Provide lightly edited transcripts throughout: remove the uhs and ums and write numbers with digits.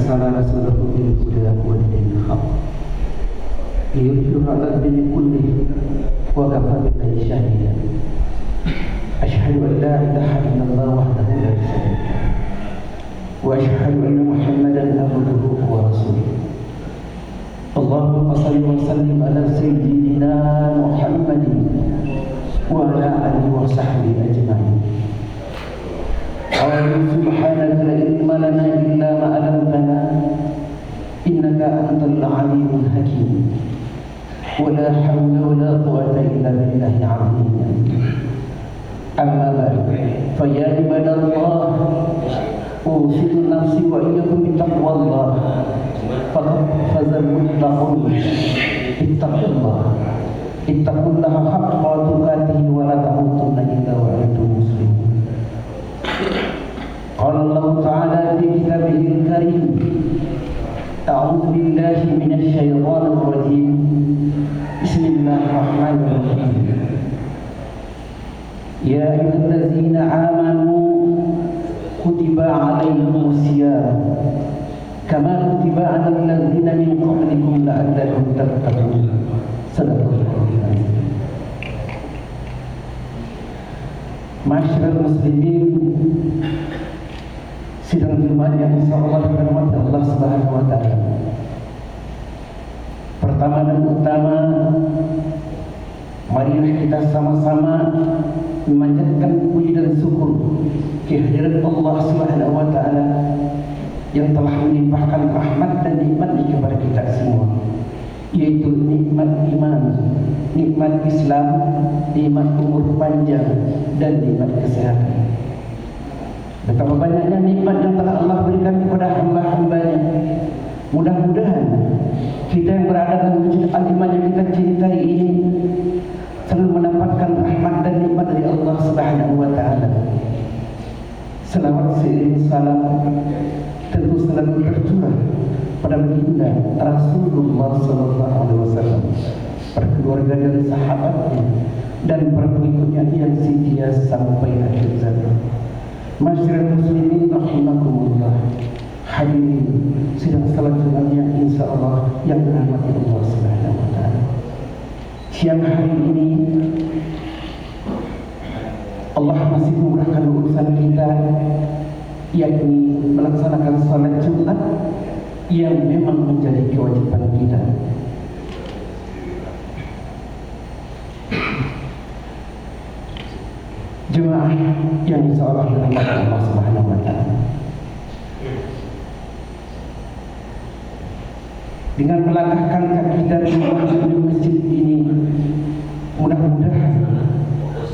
أرسل رسوله بالهدى ودين الحق ليظهره على الدين كله وكفى بالله شهيدا. أشهد أن لا إله إلا الله وحده لا شريك له وأشهد أن محمدا عبده ورسوله. اللهم صل وسلم على سيدنا محمد وعلى آله وصحبه أجمعين. قالوا سبحانك لا علم لنا إلا ما علمتنا إنك أنت العليم الحكيم ولا حول ولا قوة إلا بالله العظيم. أما بعد فيا عباد الله أوصي نفسي وإياكم بتقوى الله فقد فاز المتقون. اتقوا الله حق تقاته ولا تموتن إلا وأنتم مسلمون. قال الله تعالى في كتابه الكريم: أعوذ بالله من الشيطان الرجيم بسم الله الرحمن الرحيم. يا أيها الذين آمنوا كتب عليكم الصيام كما كتب على الذين من قبلكم لعلكم تتقون. صدق الله العظيم. Masyarakat muslimin, sidang Jumat yang insyaallah dirahmati Allah Subhanahu wa taala. Pertama dan utama, marilah kita sama-sama memanjatkan puji dan syukur kehadirat Allah Subhanahu wa taala yang telah melimpahkan rahmat dan nikmat kepada kita semua, yaitu nikmat iman, nikmat Islam, nikmat umur panjang, dan nikmat kesehatan. Betapa banyaknya nikmat yang telah Allah berikan kepada hamba-hambanya. Mudah-mudahan kita yang berada dalam wujud al-iman yang kita cintai ini selalu mendapatkan rahmat dan nikmat dari Allah Subhanahu wa taala. Selawat seiring salam tentu selalu tercurah pada baginda Rasulullah sallallahu alaihi wasallam, para keluarga dan sahabatnya dan para pengikutnya yang setia sampai akhir zaman. Masyarakat muslimin rahimakumullah, hadirin sidang salat Jumat yang insyaallah yang dirahmati Allah Subhanahu wa taala. Siang hari ini Allah masih memudahkan urusan kita, yakni melaksanakan salat Jumat yang memang menjadi kewajiban kita. Jemaah yang insyaallah dirahmati Allah Subhanahu wa taala, dengan melangkahkan kaki dari masjid ini, mudah-mudahan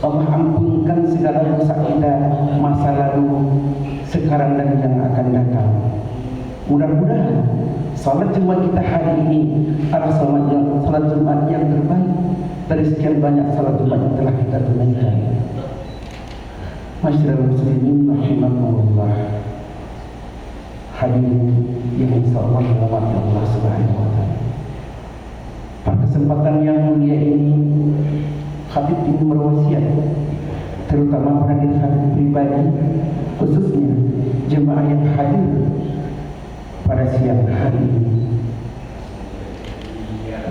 Allah ampunkan segala dosa kita masa lalu, sekarang dan yang akan datang. Mudah-mudahan salat Jumat kita hari ini adalah salat Jumat yang terbaik dari sekian banyak salat Jumat yang telah kita tunaikan. Masyarakat muslimin rahimakumullah, hadirin yang insyaallah dirahmati Allah Subhanahu wa taala. Pada kesempatan yang mulia ini, Habib ingin berwasiat terutama pada diri Habib pribadi, khususnya jemaah yang hadir pada siang hari ini.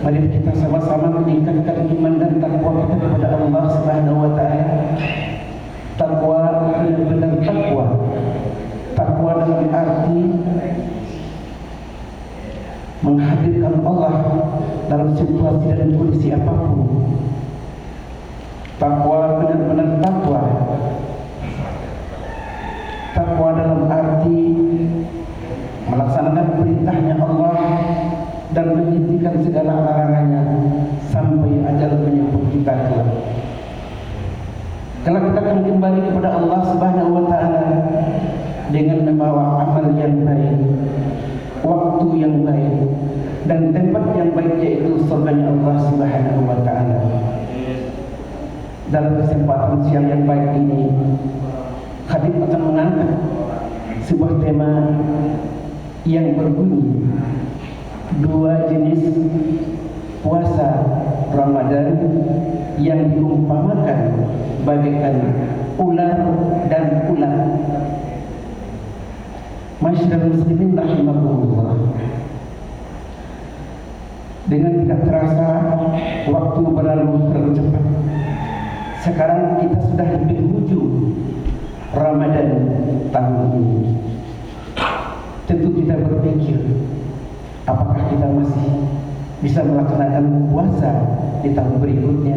Mari kita sama-sama meningkatkan iman dan takwa kita kepada Allah Subhanahu wa taala. Takwa benar-benar takwa. Takwa dalam arti menghadirkan Allah dalam situasi dan kondisi apapun. Takwa benar-benar takwa. Takwa dalam arti melaksanakan perintahnya Allah dan menghentikan segala larangannya sampai ajal menyebut kita kelak. Kalau kita akan kembali kepada Allah Subhanahu wa taala dengan membawa amal yang baik, waktu yang baik, dan tempat yang baik, yaitu surganya Allah Subhanahu wa taala. Dalam kesempatan siang yang baik ini, Habib akan mengangkat sebuah tema yang berbunyi dua jenis puasa Ramadan yang diumpamakan bagaikan ular dan ular. Masyarakat muslimin rahimakumullah, dengan tidak terasa waktu berlalu terlalu cepat. Sekarang kita sudah di penghujung Ramadan tahun ini. Tentu kita berpikir, apakah kita masih bisa melaksanakan puasa di tahun berikutnya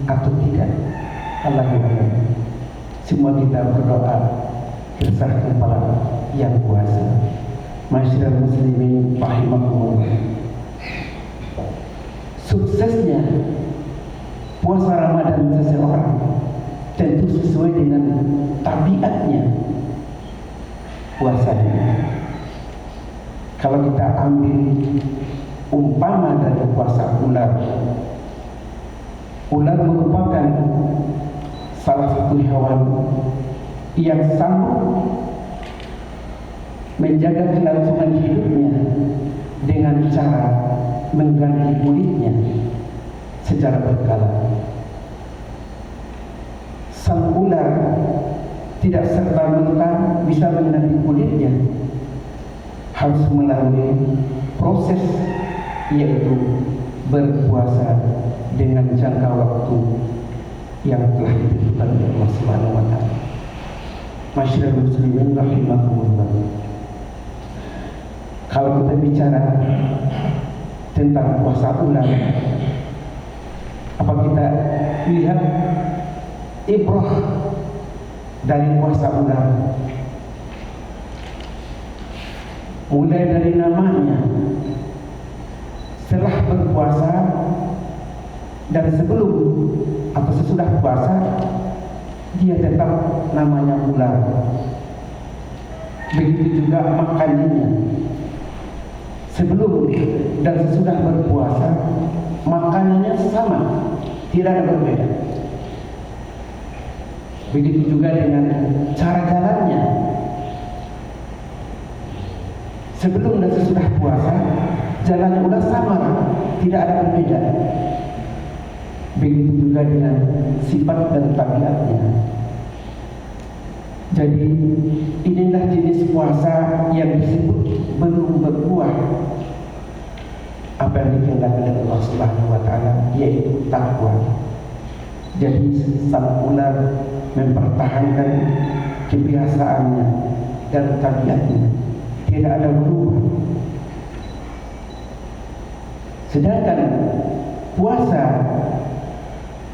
atau tidak? Allahu a'lam. Semua kita berdoa berserah kepada yang kuasa. Masyarakat muslimin rahimakumullah, suksesnya puasa Ramadan seseorang tentu sesuai dengan tabiatnya puasanya. Kalau kita ambil umpama dari puasa ular, ular merupakan salah satu hewan yang sanggup menjaga kelangsungan hidupnya dengan cara mengganti kulitnya secara berkala. Sang ular tidak serta-merta bisa mengganti kulitnya, harus melalui proses, yaitu berpuasa dengan jangka waktu yang telah ditentukan oleh Allah Subhanahu wa taala. Masyarakat muslimin rahimakumullah, kalau kita bicara tentang puasa ular, apa kita lihat ibrah dari puasa ular? Mulai dari namanya, setelah berpuasa dan sebelum atau sesudah puasa, dia tetap namanya ular. Begitu juga makanannya, sebelum dan sesudah berpuasa makanannya sama, tidak ada berbeda. Begitu juga dengan cara jalannya, sebelum dan sesudah puasa jalannya udah sama, tidak ada berbeda. Begitu juga dengan sifat dan tabiatnya. Jadi inilah jenis puasa yang disebut belum berbuah apa yang dikehendaki oleh Allah Subhanahu wa taala, yaitu takwa. Jadi sang ular mempertahankan kebiasaannya dan tabiatnya, tidak ada berubah. Sedangkan puasa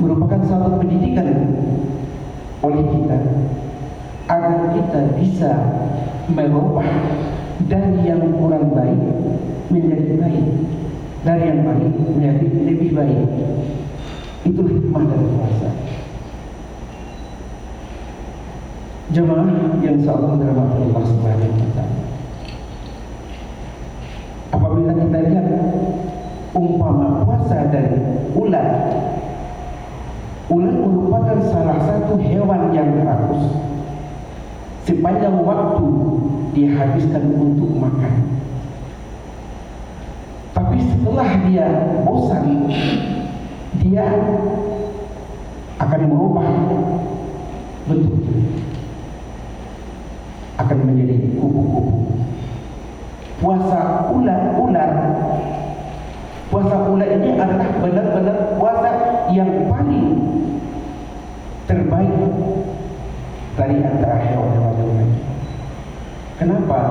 merupakan suatu pendidikan oleh kita agar kita bisa merubah dari yang kurang baik menjadi baik, dari yang baik menjadi lebih baik. Itu hikmah dari puasa. Jemaah yang insyaallah dirahmati Allah Subhanahu wa taala, apabila kita lihat umpama puasa dari ular, ular merupakan salah satu hewan yang rakus. Sepanjang waktu dihabiskan untuk makan, tapi setelah dia bosan, dia akan merubah bentuknya, akan menjadi kupu-kupu. Puasa ular ini adalah benar-benar puasa yang paling terbaik dari antara hewan-hewan yang lain. Kenapa?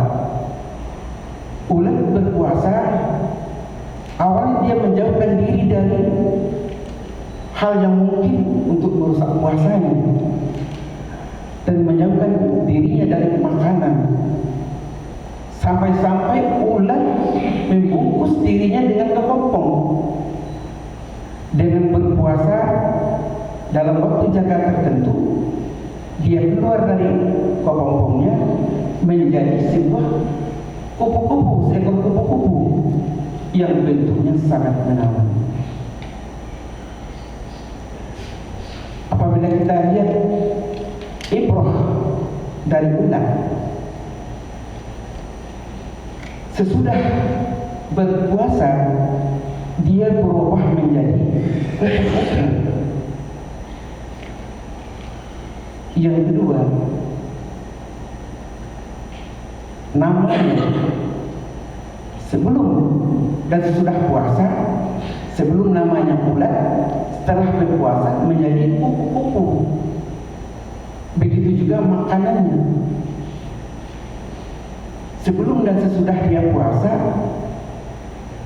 Ular berpuasa, awalnya dia menjauhkan diri dari hal yang mungkin untuk merusak puasanya dan menjauhkan dirinya dari makanan, sampai-sampai ular membungkus dirinya dengan kepompong. Dengan berpuasa dalam waktu jangka tertentu, dia keluar dari kepompongnya menjadi sebuah kupu-kupu, seekor kupu-kupu yang bentuknya sangat menawan. Apabila kita lihat ibrah dari ular, sesudah berpuasa dia berubah menjadi kupu-kupu. Yang kedua, namanya sebelum dan sesudah puasa, sebelum namanya bulan, setelah berpuasa menjadi kupu-kupu. Begitu juga makanannya. Sebelum dan sesudah dia puasa,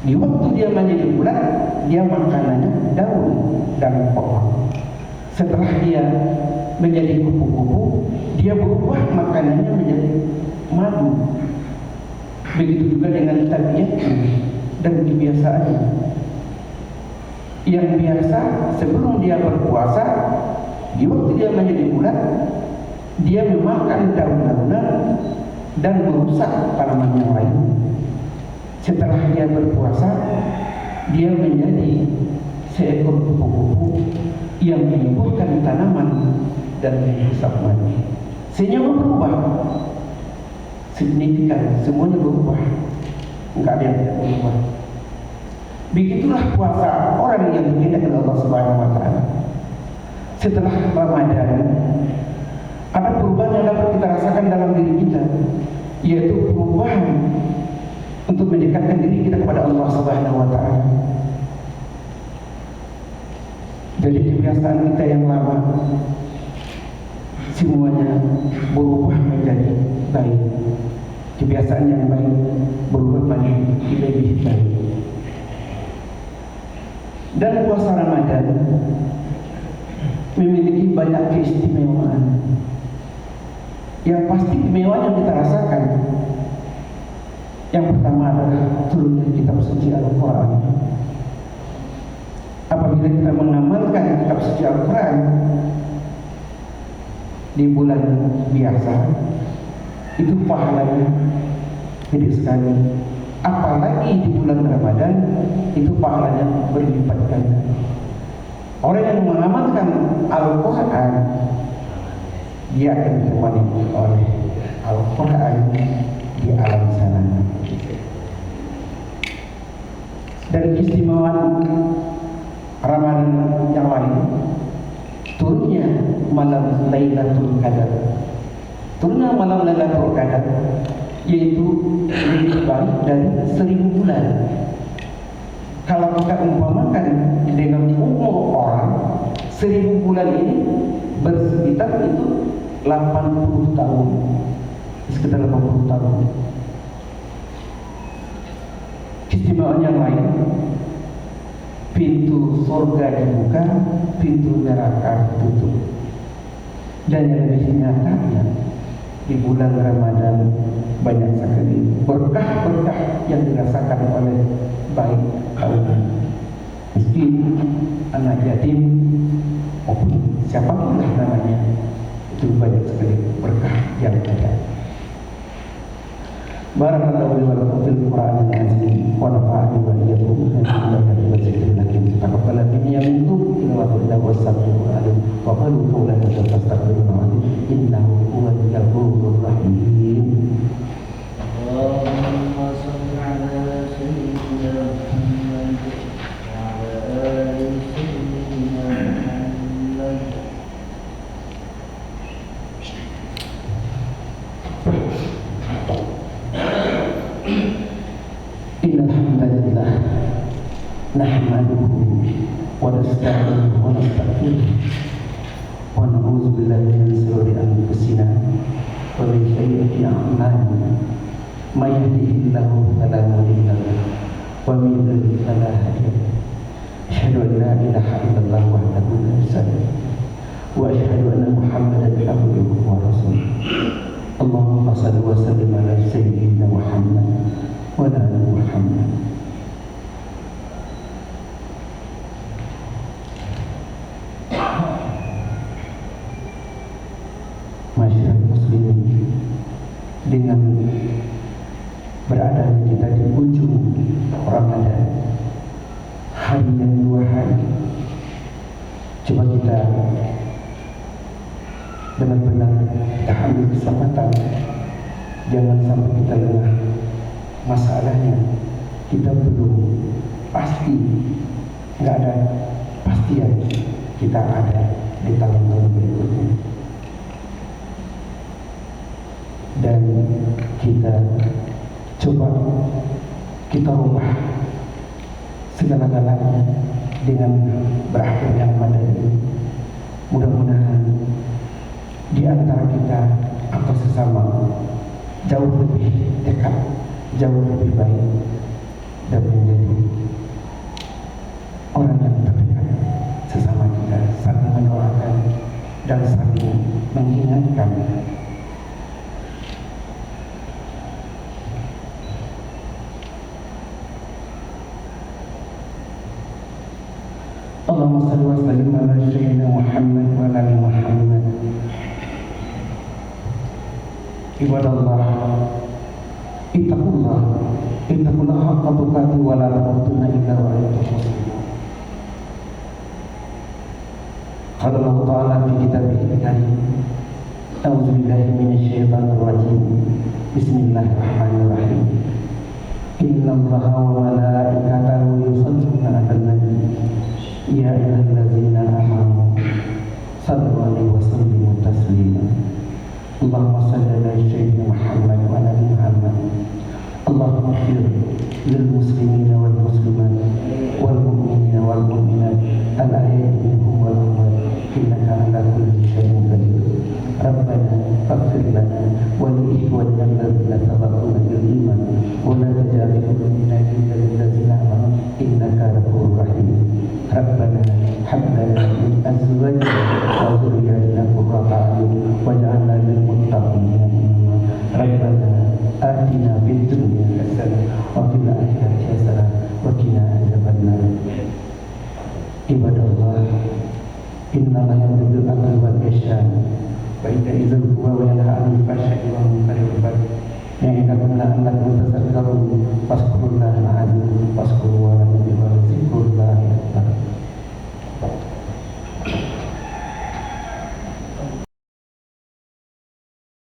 di waktu dia menjadi bulan, dia makanannya daun dan pohon. Setelah dia menjadi kupu-kupu, dia berubah makanannya menjadi madu. Begitu juga dengan tabiatnya dan kebiasaannya. Yang biasa sebelum dia berpuasa, di waktu dia menjadi bulan, dia memakan daun-daunan dan merusak tanaman yang lain. Setelah dia berpuasa, dia menjadi seekor kupu-kupu yang menyembuhkan tanaman dan merusak madu. Semuanya berubah, signifikan, semuanya berubah. Enggak ada yang tidak berubah. Begitulah puasa orang yang dihendaki Allah Subhanahu wa taala. Setelah Ramadan, ada perubahan yang dapat kita rasakan dalam diri kita, yaitu perubahan untuk mendekatkan diri kita kepada Allah Subhanahu wa taala. Jadi kebiasaan kita yang lama semuanya berubah menjadi baik. Kebiasaan yang baik berubah menjadi lebih baik. Dan puasa Ramadan memiliki banyak keistimewaan. Yang pasti kemewahan yang kita rasakan, yang pertama adalah turunnya kitab suci Al-Quran. Apabila kita mengamalkan kitab suci Al-Quran di bulan biasa, itu pahalanya gede sekali. Apalagi di bulan Ramadan, itu pahalanya berlipat ganda. Orang yang mengamalkan Al-Quran, dia akan ditemani oleh Al-Quran di alam sana. Dan keistimewaan Ramadan yang lain, turunnya malam Lailatul Qadar. Turunnya malam Lailatul Qadar yaitu lebih baik dari 1000 bulan. Kalau kita umpamakan dengan umur orang, 1000 bulan ini bersekitar itu 80 tahun, sekitar 80 tahun. Keistimewaan yang lain, pintu surga dibuka, pintu neraka ditutup. Dan yang lebih nyatanya, di bulan Ramadan banyak sekali berkah-berkah yang dirasakan oleh baik kaum miskin, anak yatim, maupun siapapun lah namanya, itu banyak sekali berkah yang ada. Barakallahu li wa lakum fil Qur'anil azim wa nafa'ani wa iyyakum bima fihi min dzikril hakim. Taqabbal minni minkum innahu huwal samiul alim. Wa qalu qawlan fastaghfiruhu innahu huwal ghafurur rahim. Allahumma shalli ala sayyidina Muhammad wa ala ali sayyidina Muhammad. Innalhamdulillah nahmaduhu wa nasta'inuhu wa nastaghfiruh wa na'udzu billahi min shururi anfusina wa min sayyiati a'malina. May yahdihillahu fala mudilla lahu wa may yudlil fala hadiya lahu. Asyhadu an la ilaha illallah wahdahu la syarika lahu wa asyhadu anna Muhammadan abduhu wa rasuluh. Allahumma shalli wa sallim ala sayyidina Muhammad wa ala ali Muhammad. Masyarakat muslimin, dengan berada kita di ujung Ramadan, hari yang 2 hari, coba kita benar-benar kita ambil kesempatan, jangan sampai kita lengah. Masalahnya kita belum pasti, nggak ada pastian kita ada di tahun-tahun berikutnya. dan kita coba kita ubah segala-galanya dengan berakhir yang pada ini. Mudah-mudahan di antara kita atau sesama jauh lebih dekat, jauh lebih baik, dan menjadi orang yang terdekat sesama kita, saling mendoakan dan saling mengingatkan. Allahumma salli wa sallim ala sayyidina Muhammad wa ala ali Muhammad. Ibadallah, ittaqullah haqqa tuqatih wa la tamutunna illa wa antum muslimun. Qala Allah Ta'ala fi kitabihil karim, a'udzu billahi minasyaitonir rajim. Bismillahirrahmanirrahim. Innallaha wa malaikatahu yusholluna 'alan nabi. Ya ayyuhallazina amanu sallu 'alaihi wa sallimu taslima. Allahumma shalli ala sayyidina Muhammad wa ala ali Muhammad. Allahumma ighfir lil muslimina wal muslimat wal mu'minina wal mu'minat al ahya'i minhum wal amwat innaka ala kulli syai'in qadir. Rabbana faghfir lana wa li ikhwanina alladhina sabaquna bil iman wa la taj'al fi qulubina ghillan lil ladzina amanu innaka ghafurur rahim. Rabbana hab lana min azwajina wa dhurriyyatina qurrata a'yun waj'alna lil muttaqina imama. Rabbana atina fid dunya hasanah wa fil akhirati hasanah wa qina adzabannar. Ibadallah, innallaha ya'muru bil 'adli wal ihsan wa ita'i dzil qurba wa yanha 'anil fahsya'i wal munkari wal baghi ya'idukum la'allakum tadhakkarun. Fadhkurullaha